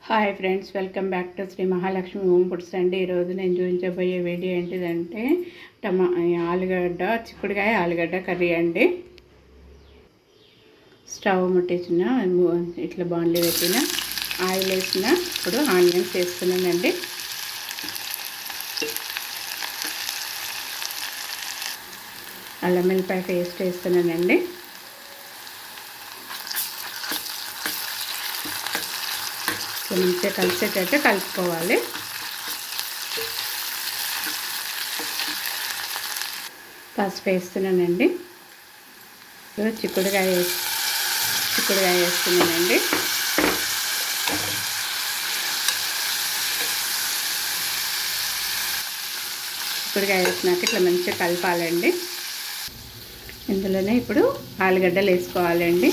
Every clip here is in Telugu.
Hi friends, welcome back to Shri Mahalakshmi home foods అండి. ఈరోజు నేను చూపించబోయే వీడియో ఏంటిదంటే ఆలుగడ్డ చిక్కుడుకాయ ఆలుగడ్డ కర్రీ అండి. స్టవ్ ముట్టించిన ఇట్లా బాండ్లీ పెట్టిన ఆయిల్ వేసిన ఇప్పుడు ఆనియన్స్ వేస్తున్నానండి. అల్లం వెల్లిపాయ పేస్ట్ వేస్తున్నానండి. మంచిగా కలిసేటట్టు కలుపుకోవాలి. పసుపు వేస్తున్నానండి. చిక్కుడుకాయ వేస్తున్నానండి. చిక్కుడుకాయ వేసినాక ఇట్లా మంచిగా కలపాలండి. ఇందులోనే ఇప్పుడు ఆలుగడ్డలు వేసుకోవాలండి.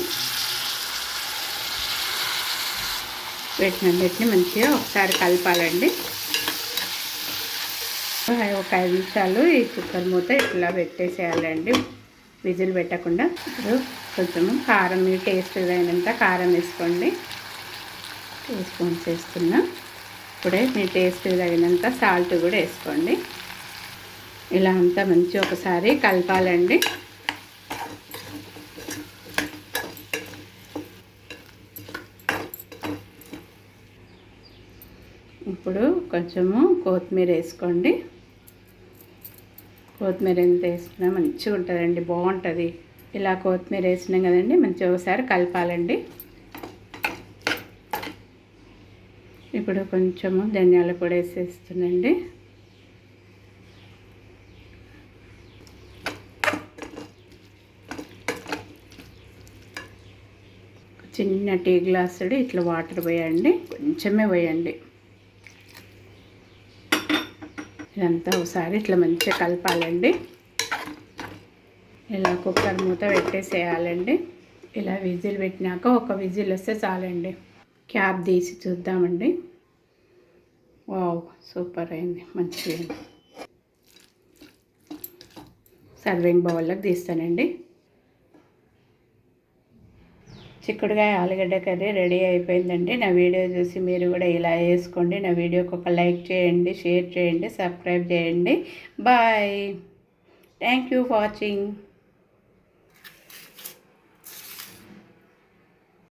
వీటిని మంచిగా ఒకసారి కలపాలండి. ఒక 5 నిమిషాలు ఈ కుక్కర్ మూత ఇట్లా పెట్టేసేయాలండి, విజిల్ పెట్టకుండా. ఇప్పుడు కొంచెము కారం, మీ టేస్ట్ అయినంత కారం వేసుకోండి. 2 స్పూన్స్ వేస్తున్నా. ఇప్పుడే మీ టేస్ట్ తగినంత సాల్ట్ కూడా వేసుకోండి. ఇలా అంతా మంచిగా ఒకసారి కలపాలండి. ఇప్పుడు కొంచెము కొత్తిమీర వేసుకోండి. కొత్తిమీర ఎంత వేసినా మంచిగా ఉంటుందండి, బాగుంటుంది. ఇలా కొత్తిమీర వేసినాం కదండి, మంచిగా ఒకసారి కలపాలండి. ఇప్పుడు కొంచెము ధనియాల పొడి వేసేస్తున్నాండి. చిన్న టీ గ్లాసుడు ఇట్లా వాటర్ పోయండి, కొంచెమే పోయండి. ఇదంతా ఒకసారి ఇట్లా మంచిగా కలపాలండి. ఇలా కుక్కర్ మూత పెట్టేసేయాలండి. ఇలా విజిల్ పెట్టినాక ఒక విజిల్ వస్తే చాలండి. క్యాప్ తీసి చూద్దామండి. వావ్, సూపర్ అయింది, మంచిగా. సర్వింగ్ బౌల్లోకి తీస్తానండి. చిక్కుడుకాయ ఆలుగడ్డ కర్రీ రెడీ అయిపోయిందండి. నా వీడియో చూసి మీరు కూడా ఇలా వేసుకోండి. నా వీడియోకి ఒక లైక్ చేయండి, షేర్ చేయండి, సబ్స్క్రైబ్ చేయండి. Bye. Thank you for watching.